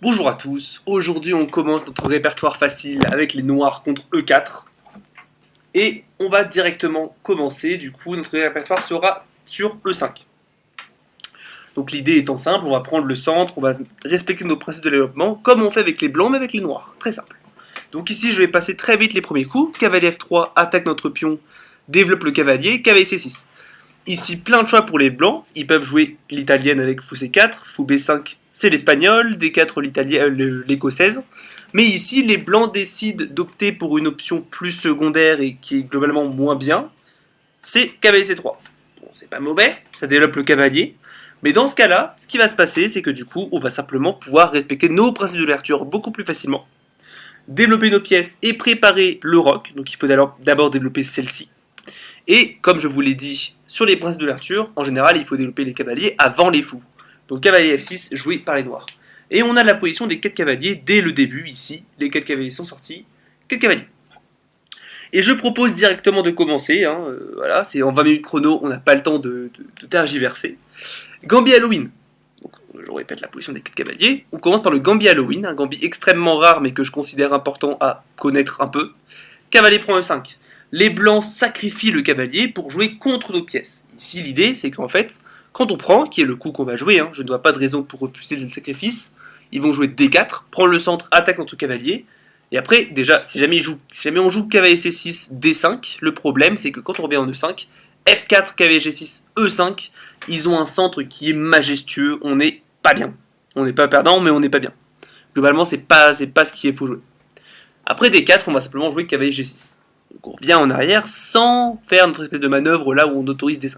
Bonjour à tous, aujourd'hui on commence notre répertoire facile avec les noirs contre E4 et on va directement commencer, du coup notre répertoire sera sur E5. Donc l'idée étant simple, on va prendre le centre, on va respecter nos principes de développement comme on fait avec les blancs mais avec les noirs, très simple. Donc ici je vais passer très vite les premiers coups, cavalier F3 attaque notre pion, développe le cavalier, cavalier C6. Ici, plein de choix pour les blancs. Ils peuvent jouer l'italienne avec fou C4, fou B5, c'est l'espagnol, D4 l'écossaise. Mais ici, les blancs décident d'opter pour une option plus secondaire et qui est globalement moins bien. C'est cavalier C3. Bon, c'est pas mauvais, ça développe le cavalier. Mais dans ce cas-là, ce qui va se passer, c'est que du coup, on va simplement pouvoir respecter nos principes d'ouverture beaucoup plus facilement. Développer nos pièces et préparer le roc. Donc il faut d'abord développer celle-ci. Et comme je vous l'ai dit sur les principes d'ouverture, en général il faut développer les cavaliers avant les fous. Donc cavalier F6 joué par les noirs. Et on a la position des 4 cavaliers dès le début ici. Les 4 cavaliers sont sortis. 4 cavaliers. Et je propose directement de commencer. Voilà, c'est en 20 minutes chrono, on n'a pas le temps de tergiverser. Gambit Halloween. Donc, je répète la position des 4 cavaliers. On commence par le Gambit Halloween, un Gambit extrêmement rare mais que je considère important à connaître un peu. Cavalier prend E5. Les blancs sacrifient le cavalier pour jouer contre nos pièces. Ici, l'idée, c'est qu'en fait, quand on prend, qui est le coup qu'on va jouer, je ne vois pas de raison pour refuser le sacrifice, ils vont jouer D4, prendre le centre, attaque notre cavalier, et après, déjà, si jamais on joue cavalier C6, D5, le problème, c'est que quand on revient en E5, F4, cavalier G6, E5, ils ont un centre qui est majestueux, on n'est pas bien. On n'est pas perdant, mais on n'est pas bien. Globalement, c'est pas ce qu'il faut jouer. Après D4, on va simplement jouer cavalier G6. Donc on revient en arrière sans faire notre espèce de manœuvre là où on autorise D5.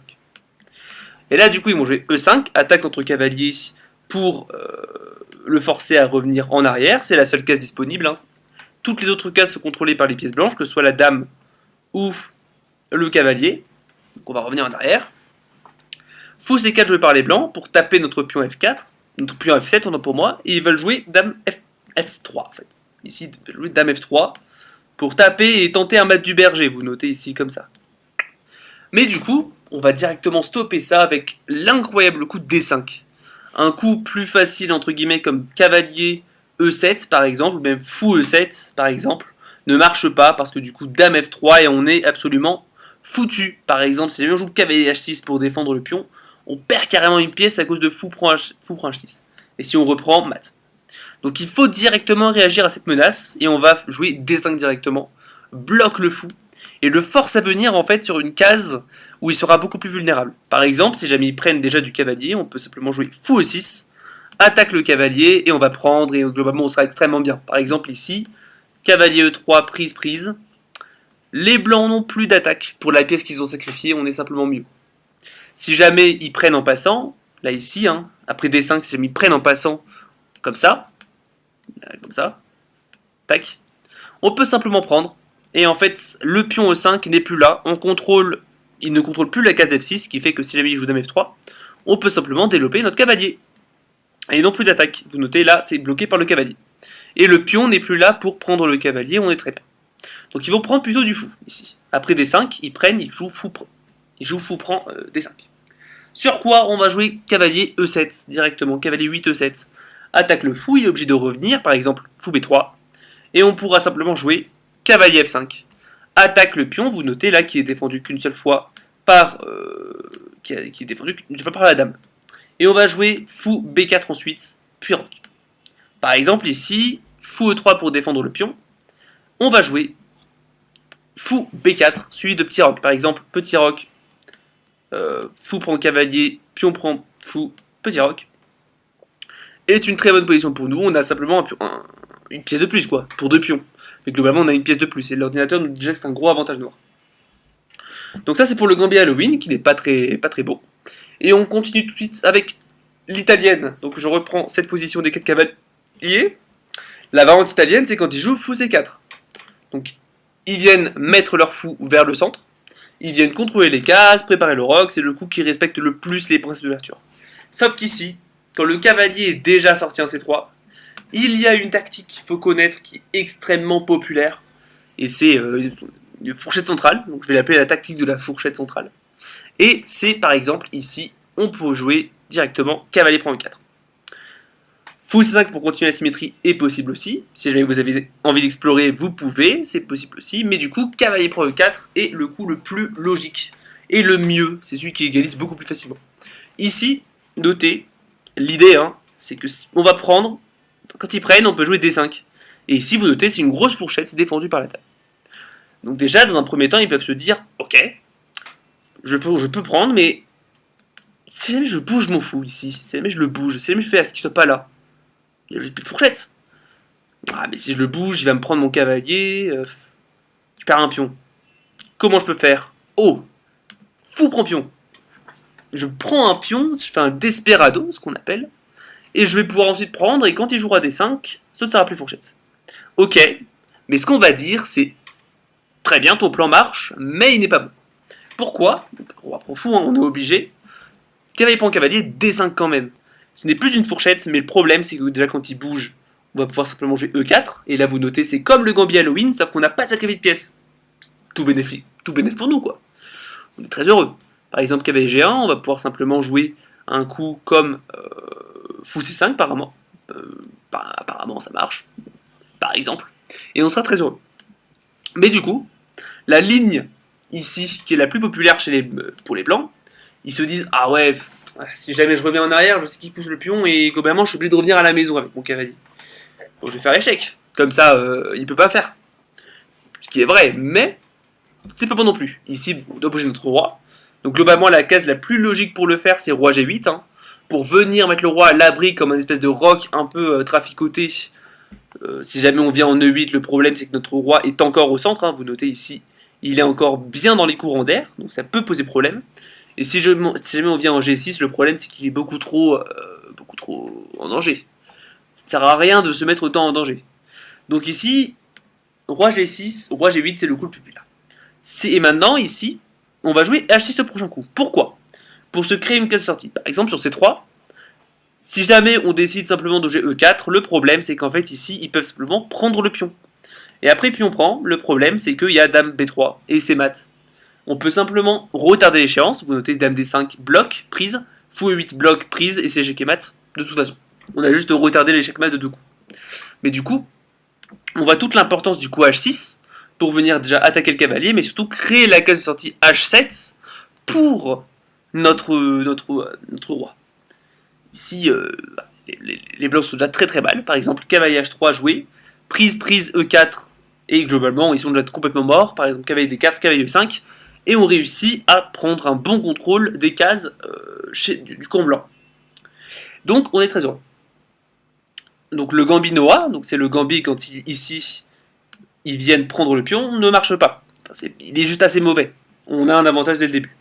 Et là du coup ils vont jouer E5, attaque notre cavalier pour le forcer à revenir en arrière, c'est la seule case disponible. Toutes les autres cases sont contrôlées par les pièces blanches, que ce soit la dame ou le cavalier. Donc on va revenir en arrière. Fou C4 joué par les blancs pour taper notre pion F4, notre pion F7 on a pour moi, et ils veulent jouer dame F3 en fait. Ici ils veulent jouer dame F3. Pour taper et tenter un mat du berger, vous notez ici comme ça. Mais du coup, on va directement stopper ça avec l'incroyable coup de D5. Un coup plus facile entre guillemets comme cavalier E7 par exemple, ou même fou E7 par exemple, ne marche pas parce que du coup dame F3 et on est absolument foutu. Par exemple, si on joue cavalier H6 pour défendre le pion, on perd carrément une pièce à cause de fou prend H6. Et si on reprend, mat. Donc il faut directement réagir à cette menace et on va jouer D5 directement, bloque le fou et le force à venir en fait sur une case où il sera beaucoup plus vulnérable. Par exemple, si jamais ils prennent déjà du cavalier, on peut simplement jouer fou E6, attaque le cavalier et on va prendre et globalement on sera extrêmement bien. Par exemple ici, cavalier E3, prise. Les blancs n'ont plus d'attaque pour la pièce qu'ils ont sacrifiée, on est simplement mieux. Si jamais ils prennent en passant, là ici, après D5, si jamais ils prennent en passant comme ça, tac, on peut simplement prendre, et en fait, le pion E5 n'est plus là, il ne contrôle plus la case F6, ce qui fait que si jamais il joue dame F3, on peut simplement développer notre cavalier. Et non plus d'attaque, vous notez là, c'est bloqué par le cavalier. Et le pion n'est plus là pour prendre le cavalier, on est très bien. Donc ils vont prendre plutôt du fou, ici. Après D5, ils jouent fou prend D5. Sur quoi on va jouer cavalier E7 directement, cavalier 8 E7. Attaque le fou, il est obligé de revenir, par exemple fou B3, et on pourra simplement jouer cavalier F5. Attaque le pion, vous notez là qui est défendu qu'une seule fois par qui est défendu qu'une seule fois par la dame. Et on va jouer fou B4 ensuite, puis roc. Par exemple ici, fou E3 pour défendre le pion, on va jouer fou B4 suivi de petit roc. Par exemple, petit roc, fou prend cavalier, pion prend fou, petit roc. Est une très bonne position pour nous, on a simplement une pièce de plus quoi, pour deux pions. Mais globalement on a une pièce de plus, et l'ordinateur nous dit déjà que c'est un gros avantage noir. Donc ça c'est pour le Gambit Halloween, qui n'est pas très beau. Et on continue tout de suite avec l'italienne. Donc je reprends cette position des 4 cavaliers. La variante italienne c'est quand ils jouent fou C4. Donc ils viennent mettre leur fou vers le centre, ils viennent contrôler les cases, préparer le roc, c'est le coup qui respecte le plus les principes d'ouverture. Sauf qu'ici, quand le cavalier est déjà sorti en C3, il y a une tactique qu'il faut connaître qui est extrêmement populaire, et c'est une fourchette centrale, donc je vais l'appeler la tactique de la fourchette centrale. Et c'est par exemple ici, on peut jouer directement cavalier prend E4. Fou C5 pour continuer la symétrie est possible aussi. Si jamais vous avez envie d'explorer, vous pouvez, c'est possible aussi. Mais du coup, cavalier prend E4 est le coup le plus logique. Et le mieux, c'est celui qui égalise beaucoup plus facilement. Ici, notez, l'idée, hein, c'est que on va prendre, quand ils prennent, on peut jouer D5. Et ici, vous notez, c'est une grosse fourchette, c'est défendu par la table. Donc déjà, dans un premier temps, ils peuvent se dire, ok, je peux prendre, mais si jamais je bouge mon fou ici, si jamais je le bouge, si jamais je fais à ce qu'il soit pas là, il n'y a juste plus de fourchette. Ah, mais si je le bouge, il va me prendre mon cavalier, je perds un pion. Comment je peux faire? Oh, fou prend pion. Je prends un pion, je fais un desperado, ce qu'on appelle, et je vais pouvoir ensuite prendre, et quand il jouera des 5, ce ne sera plus fourchette. Ok, mais ce qu'on va dire, c'est très bien, ton plan marche, mais il n'est pas bon. Pourquoi? Roi prend fou, hein, on est obligé. Cavalier prend cavalier, D5 quand même. Ce n'est plus une fourchette, mais le problème, c'est que déjà quand il bouge, on va pouvoir simplement jouer E4, et là vous notez, c'est comme le Gambit Halloween, sauf qu'on n'a pas de sacrifice de pièces. Tout bénéfice pour nous, quoi. On est très heureux. Par exemple, cavalier G1, on va pouvoir simplement jouer un coup comme fou C5, apparemment. Apparemment, ça marche. Par exemple. Et on sera très heureux. Mais du coup, la ligne ici, qui est la plus populaire pour les blancs, ils se disent, ah ouais, si jamais je reviens en arrière, je sais qu'il pousse le pion, et globalement, je suis obligé de revenir à la maison avec mon cavalier. Donc je vais faire échec. Comme ça, il peut pas faire. Ce qui est vrai, mais c'est pas bon non plus. Ici, on doit bouger notre roi. Donc globalement, la case la plus logique pour le faire, c'est roi G8. Hein, pour venir mettre le roi à l'abri comme un espèce de roc un peu traficoté. Si jamais on vient en E8, le problème c'est que notre roi est encore au centre. Hein, vous notez ici, il est encore bien dans les courants d'air. Donc ça peut poser problème. Et si jamais on vient en G6, le problème c'est qu'il est beaucoup trop en danger. Ça ne sert à rien de se mettre autant en danger. Donc ici, roi G6, roi G8, c'est le coup le plus populaire. Et maintenant, ici, on va jouer H6 au prochain coup. Pourquoi? Pour se créer une case de sortie. Par exemple, sur C3, si jamais on décide simplement de jouer E4, le problème c'est qu'en fait ici, ils peuvent simplement prendre le pion. Et après pion prend, le problème c'est qu'il y a dame B3 et c'est mat. On peut simplement retarder l'échéance, vous notez dame D5 bloc, prise, fou E8 bloc, prise et c'est échec et mat de toute façon. On a juste retardé l'échec mat de 2 coups. Mais du coup, on voit toute l'importance du coup H6 pour venir déjà attaquer le cavalier, mais surtout créer la case de sortie H7 pour notre roi. Ici, les blancs sont déjà très très mal. Par exemple, cavalier H3 joué, prise E4, et globalement, ils sont déjà complètement morts. Par exemple, cavalier D4, cavalier E5, et on réussit à prendre un bon contrôle des cases du camp blanc. Donc, on est très heureux. Donc, le gambit Noah, donc c'est le gambit quand ici ils viennent prendre le pion, ne marche pas. Enfin, il est juste assez mauvais. On a un avantage dès le début.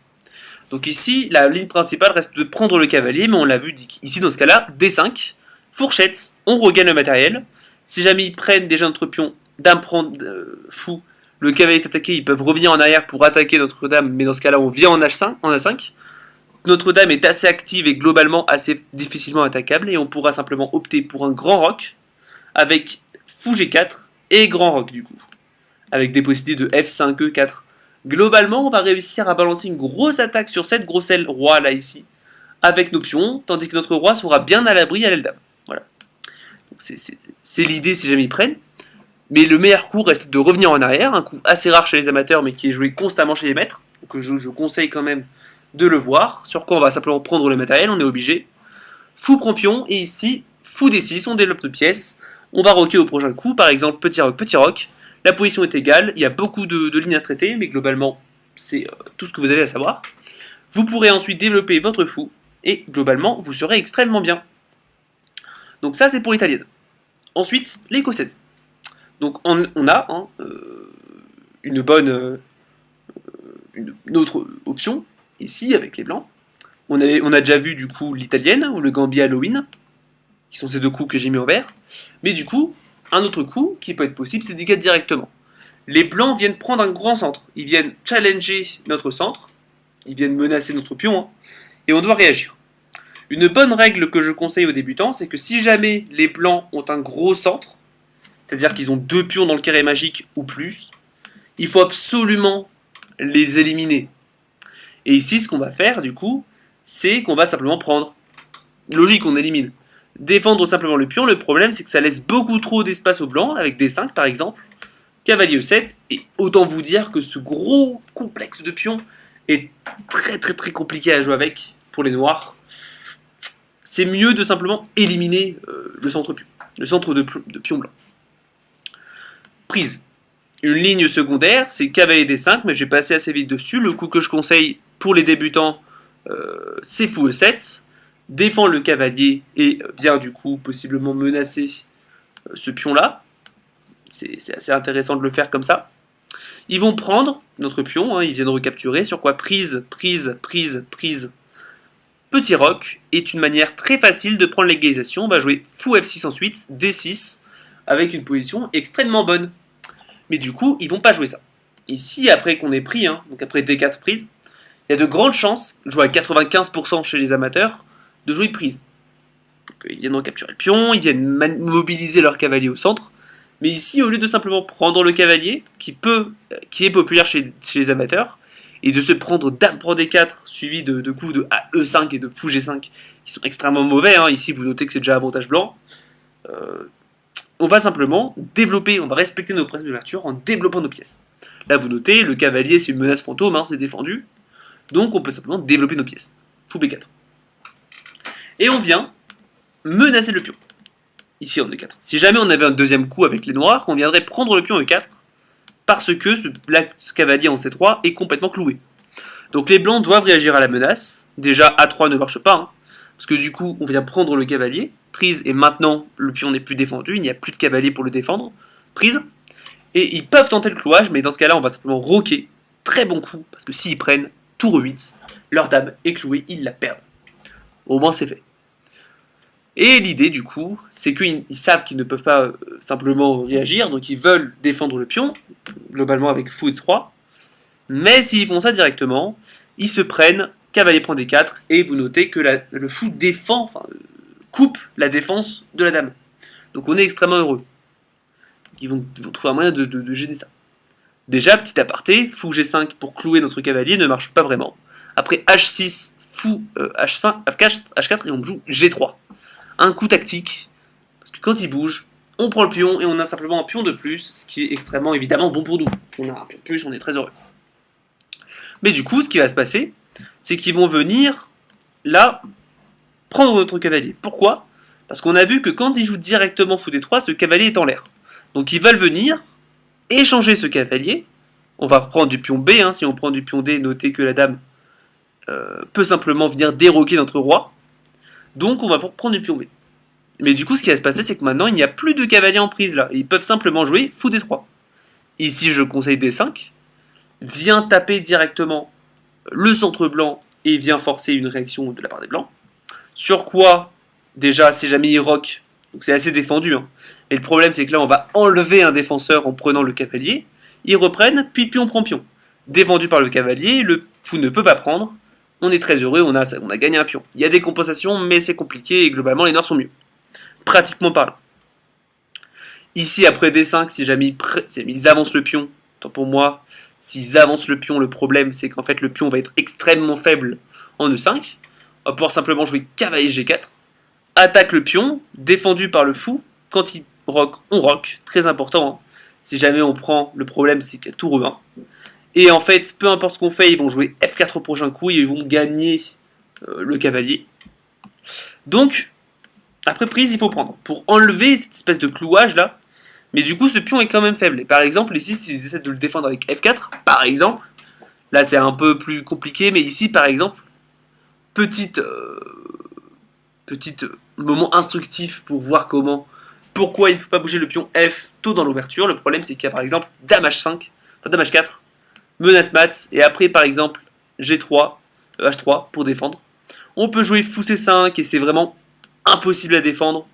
Donc ici, la ligne principale reste de prendre le cavalier, mais on l'a vu ici dans ce cas-là, D5, fourchette, on regagne le matériel. Si jamais ils prennent déjà notre pion, dame prend fou, le cavalier est attaqué, ils peuvent revenir en arrière pour attaquer notre dame, mais dans ce cas-là, on vient en H5, en A5. Notre dame est assez active et globalement assez difficilement attaquable, et on pourra simplement opter pour un grand roc, avec fou G4 et grand roc du coup, avec des possibilités de F5, E4. Globalement, on va réussir à balancer une grosse attaque sur cette grosse aile roi là ici, avec nos pions, tandis que notre roi sera bien à l'abri à l'aile dame. Voilà. C'est l'idée si jamais ils prennent. Mais le meilleur coup reste de revenir en arrière, un coup assez rare chez les amateurs, mais qui est joué constamment chez les maîtres. Donc je conseille quand même de le voir. Sur quoi on va simplement prendre le matériel, on est obligé. Fou prend pion, et ici, fou D6, on développe nos pièces. On va roquer au prochain coup, par exemple petit roc, petit roc. La position est égale, il y a beaucoup de lignes à traiter, mais globalement, c'est tout ce que vous avez à savoir. Vous pourrez ensuite développer votre fou, et globalement, vous serez extrêmement bien. Donc ça, c'est pour l'italienne. Ensuite, l'écossaise. Donc on a une bonne, une autre option, ici, avec les blancs. On a déjà vu, du coup, l'italienne, ou le Gambit Halloween, qui sont ces deux coups que j'ai mis en vert. Mais du coup, un autre coup qui peut être possible, c'est d'égaler directement. Les blancs viennent prendre un grand centre. Ils viennent challenger notre centre. Ils viennent menacer notre pion. Hein, et on doit réagir. Une bonne règle que je conseille aux débutants, c'est que si jamais les blancs ont un gros centre, c'est-à-dire qu'ils ont 2 pions dans le carré magique ou plus, il faut absolument les éliminer. Et ici, ce qu'on va faire, du coup, c'est qu'on va simplement prendre. Logique, on élimine. Défendre simplement le pion, le problème c'est que ça laisse beaucoup trop d'espace au blanc, avec D5 par exemple, cavalier E7, et autant vous dire que ce gros complexe de pions est très compliqué à jouer avec pour les noirs. C'est mieux de simplement éliminer le centre de pion blanc. Prise. Une ligne secondaire, c'est cavalier D5, mais je vais passer assez vite dessus. Le coup que je conseille pour les débutants, c'est fou E7. Défendre le cavalier et bien du coup possiblement menacer ce pion-là. C'est assez intéressant de le faire comme ça. Ils vont prendre notre pion, hein, ils viennent recapturer. Sur quoi prise. Petit roc est une manière très facile de prendre l'égalisation. On va jouer fou F6 ensuite, D6, avec une position extrêmement bonne. Mais du coup, ils vont pas jouer ça. Ici, après qu'on ait pris, hein, donc après D4 prise, il y a de grandes chances, jouer à 95% chez les amateurs, de jouer prise. Donc, ils viennent recapturer le pion, ils viennent mobiliser leur cavalier au centre. Mais ici, au lieu de simplement prendre le cavalier, qui est populaire chez les amateurs, et de se prendre dame pour D4, suivi de coups de E5 et de fou G5, qui sont extrêmement mauvais, hein. Ici vous notez que c'est déjà avantage blanc, on va simplement développer, on va respecter nos principes d'ouverture en développant nos pièces. Là vous notez, le cavalier c'est une menace fantôme, hein, c'est défendu, donc on peut simplement développer nos pièces. Fou B4. Et on vient menacer le pion. Ici en E4. Si jamais on avait un deuxième coup avec les noirs, on viendrait prendre le pion E4, parce que ce cavalier en C3 est complètement cloué. Donc les blancs doivent réagir à la menace. Déjà A3 ne marche pas, hein, parce que du coup on vient prendre le cavalier, prise, et maintenant le pion n'est plus défendu, il n'y a plus de cavalier pour le défendre, prise, et ils peuvent tenter le clouage, mais dans ce cas-là on va simplement roquer, très bon coup, parce que s'ils prennent, tour E8, leur dame est clouée, ils la perdent. Au moins c'est fait. Et l'idée du coup, c'est qu'ils savent qu'ils ne peuvent pas simplement réagir, donc ils veulent défendre le pion, globalement avec fou D3, mais s'ils font ça directement, ils se prennent cavalier prend D4, et vous notez que le fou défend, coupe la défense de la dame. Donc on est extrêmement heureux. Ils vont trouver un moyen de gêner ça. Déjà, petit aparté, fou G5 pour clouer notre cavalier ne marche pas vraiment. Après H6, fou H5, H4 et on joue G3. Un coup tactique, parce que quand il bouge, on prend le pion et on a simplement un pion de plus, ce qui est extrêmement évidemment bon pour nous. On a un pion de plus, on est très heureux. Mais du coup, ce qui va se passer, c'est qu'ils vont venir, là, prendre notre cavalier. Pourquoi? Parce qu'on a vu que quand ils jouent directement fou D3, ce cavalier est en l'air. Donc ils veulent venir, échanger ce cavalier. On va reprendre du pion B, hein, si on prend du pion D, notez que la dame peut simplement venir déroquer notre roi. Donc on va prendre du pion B. Mais du coup, ce qui va se passer, c'est que maintenant, il n'y a plus de cavalier en prise là. Ils peuvent simplement jouer fou D3. Ici, je conseille D5. Vient taper directement le centre blanc et vient forcer une réaction de la part des blancs. Sur quoi, déjà, si jamais il rock, donc c'est assez défendu. Hein. Mais le problème, c'est que là, on va enlever un défenseur en prenant le cavalier. Ils reprennent, puis pion prend pion. Défendu par le cavalier, le fou ne peut pas prendre. On est très heureux, on a gagné un pion. Il y a des compensations, mais c'est compliqué et globalement, les noirs sont mieux. Pratiquement parlant. Ici, après D5, si jamais ils avancent le pion, tant pour moi, s'ils avancent le pion, le problème, c'est qu'en fait, le pion va être extrêmement faible en E5. On va pouvoir simplement jouer cavalier G4. Attaque le pion, défendu par le fou. Quand il rock, on rock. Très important. Hein. Si jamais on prend, le problème, c'est qu'il y a tour E1. Et en fait, peu importe ce qu'on fait, ils vont jouer F4 au prochain coup et ils vont gagner le cavalier. Donc, après prise, il faut prendre. Pour enlever cette espèce de clouage là. Mais du coup, ce pion est quand même faible. Et par exemple, ici, s'ils essaient de le défendre avec F4, par exemple, là c'est un peu plus compliqué, mais ici, par exemple, petit moment instructif pour voir pourquoi il ne faut pas bouger le pion F tôt dans l'ouverture. Le problème, c'est qu'il y a par exemple Dame H5, enfin Dame H4, menace mat, et après par exemple G3, H3 pour défendre. On peut jouer fou C5 et c'est vraiment impossible à défendre.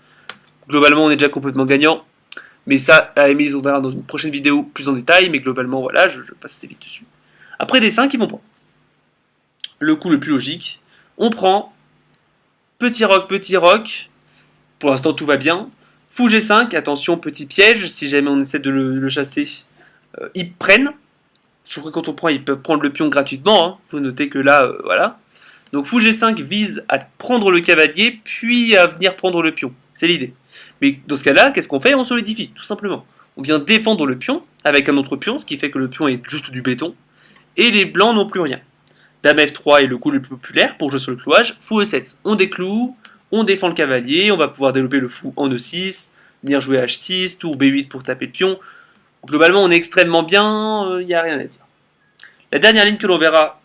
Globalement, on est déjà complètement gagnant. Mais ça, à la limite, on verra dans une prochaine vidéo plus en détail. Mais globalement, voilà, je passe assez vite dessus. Après D5, ils vont prendre. Le coup le plus logique. On prend petit roc. Pour l'instant, tout va bien. Fou G5, attention, petit piège. Si jamais on essaie de le chasser, ils prennent. Sauf que quand on prend, ils peuvent prendre le pion gratuitement. Hein. Faut noter que là, voilà. Donc fou G5 vise à prendre le cavalier, puis à venir prendre le pion. C'est l'idée. Mais dans ce cas-là, qu'est-ce qu'on fait? On solidifie, tout simplement. On vient défendre le pion avec un autre pion, ce qui fait que le pion est juste du béton. Et les blancs n'ont plus rien. Dame F3 est le coup le plus populaire pour jouer sur le clouage. Fou E7, on décloue, on défend le cavalier, on va pouvoir développer le fou en E6, venir jouer H6, tour B8 pour taper le pion. Globalement, on est extrêmement bien, il n'y a rien à dire. La dernière ligne que l'on verra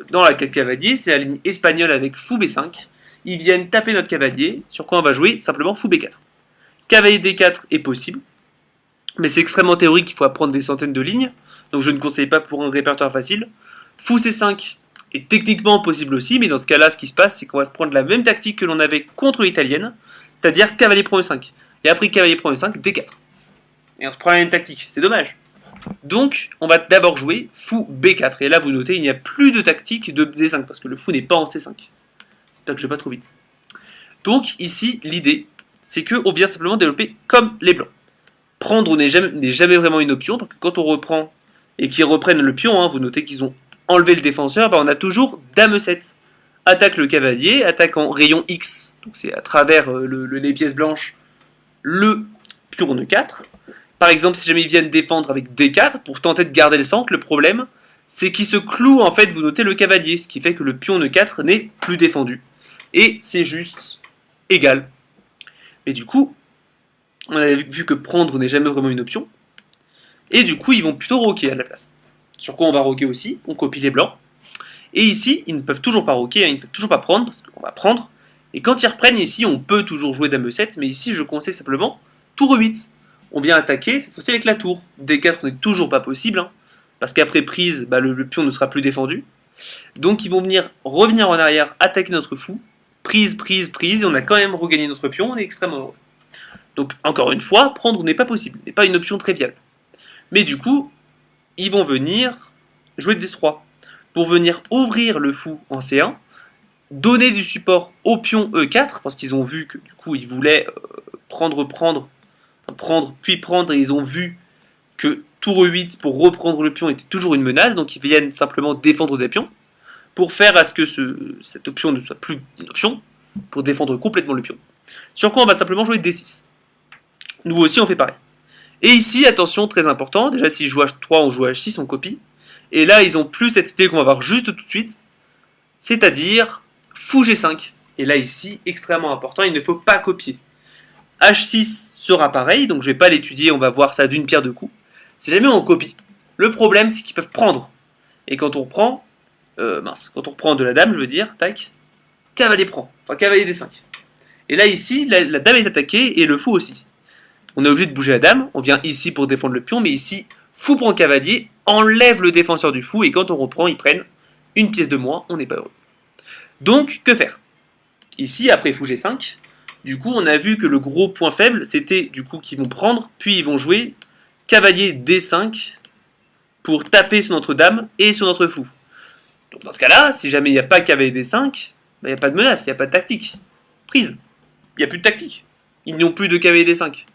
dans la 4 cavaliers, c'est la ligne espagnole avec fou B5. Ils viennent taper notre cavalier, sur quoi on va jouer simplement fou B4. Cavalier D4 est possible, mais c'est extrêmement théorique, il faut apprendre des centaines de lignes, donc je ne conseille pas pour un répertoire facile. Fou C5 est techniquement possible aussi, mais dans ce cas-là, ce qui se passe, c'est qu'on va se prendre la même tactique que l'on avait contre l'italienne, c'est-à-dire cavalier prend E5. Et après cavalier prend E5, D4. Et on se prend la même tactique, c'est dommage. Donc, on va d'abord jouer fou B4. Et là, vous notez, il n'y a plus de tactique de D5, parce que le fou n'est pas en C5. Donc, je vais pas trop vite. Donc, ici, l'idée, c'est qu'on vient simplement développer comme les blancs. Prendre n'est jamais vraiment une option, parce que quand on reprend, et qu'ils reprennent le pion, hein, vous notez qu'ils ont enlevé le défenseur, bah on a toujours dame E7. Attaque le cavalier, attaque en rayon X, donc c'est à travers les pièces blanches, le pion E4. Par exemple, si jamais ils viennent défendre avec D4, pour tenter de garder le centre, le problème, c'est qu'ils se clouent, en fait, vous notez le cavalier, ce qui fait que le pion E4 n'est plus défendu. Et c'est juste égal. Et du coup, on avait vu que prendre n'est jamais vraiment une option. Et du coup, ils vont plutôt roquer à la place. Sur quoi on va roquer aussi, on copie les blancs. Et ici, ils ne peuvent toujours pas roquer, hein, ils ne peuvent toujours pas prendre, parce qu'on va prendre. Et quand ils reprennent ici, on peut toujours jouer dame E7, mais ici, je conseille simplement tour E8. On vient attaquer, cette fois-ci avec la tour. D4 n'est toujours pas possible, hein, parce qu'après prise, bah, le pion ne sera plus défendu. Donc ils vont revenir en arrière, attaquer notre fou. Prise, prise, prise, et on a quand même regagné notre pion, on est extrêmement heureux. Donc encore une fois, prendre n'est pas possible, n'est pas une option très viable. Mais du coup, ils vont venir jouer D3 pour venir ouvrir le fou en C1, donner du support au pion E4, parce qu'ils ont vu que du coup ils voulaient prendre, puis prendre, et ils ont vu que tour E8 pour reprendre le pion était toujours une menace, donc ils viennent simplement défendre des pions, pour faire à ce que cette option ne soit plus une option, pour défendre complètement le pion. Sur quoi on va simplement jouer D6. Nous aussi on fait pareil. Et ici, attention, très important, déjà s'ils jouent H3, on joue H6, on copie. Et là, ils ont plus cette idée qu'on va voir juste tout de suite, c'est-à-dire fou G5. Et là, ici, extrêmement important, il ne faut pas copier. H6 sera pareil, donc je ne vais pas l'étudier, on va voir ça d'une pierre deux coups. Si jamais on copie, le problème, c'est qu'ils peuvent prendre. Et quand on reprend, quand on reprend de la dame, je veux dire, tac, cavalier prend, enfin cavalier D5. Et là, ici, la dame est attaquée et le fou aussi. On est obligé de bouger la dame, on vient ici pour défendre le pion, mais ici, fou prend cavalier, enlève le défenseur du fou, et quand on reprend, ils prennent une pièce de moins, on n'est pas heureux. Donc, que faire? Ici, après fou G5, du coup, on a vu que le gros point faible, c'était du coup qu'ils vont prendre, puis ils vont jouer cavalier D5 pour taper sur notre dame et sur notre fou. Donc dans ce cas-là, si jamais il n'y a pas cavalier D5, il n'y a pas de menace, il n'y a pas de tactique. Prise. Il n'y a plus de tactique. Ils n'ont plus de cavalier D5.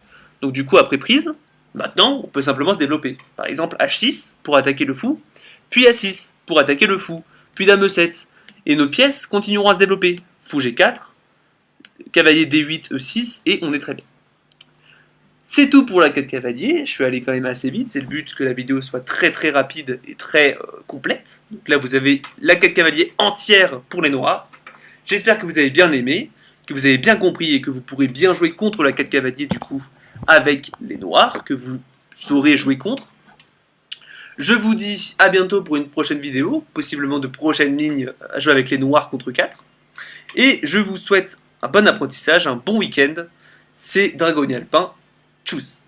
Donc du coup, après prise, maintenant, on peut simplement se développer. Par exemple, H6 pour attaquer le fou, puis A6 pour attaquer le fou, puis dame E7. Et nos pièces continueront à se développer. Fou G4, cavalier D8, E6, et on est très bien. C'est tout pour la 4 cavaliers, je suis allé quand même assez vite, c'est le but que la vidéo soit très très rapide et très complète. Donc là vous avez la 4 cavaliers entière pour les noirs. J'espère que vous avez bien aimé, que vous avez bien compris et que vous pourrez bien jouer contre la 4 cavaliers du coup avec les noirs, que vous saurez jouer contre. Je vous dis à bientôt pour une prochaine vidéo, possiblement de prochaines lignes à jouer avec les noirs contre 4. Et je vous souhaite un bon apprentissage, un bon week-end. C'est Dragonnier Alpin. Tchuss.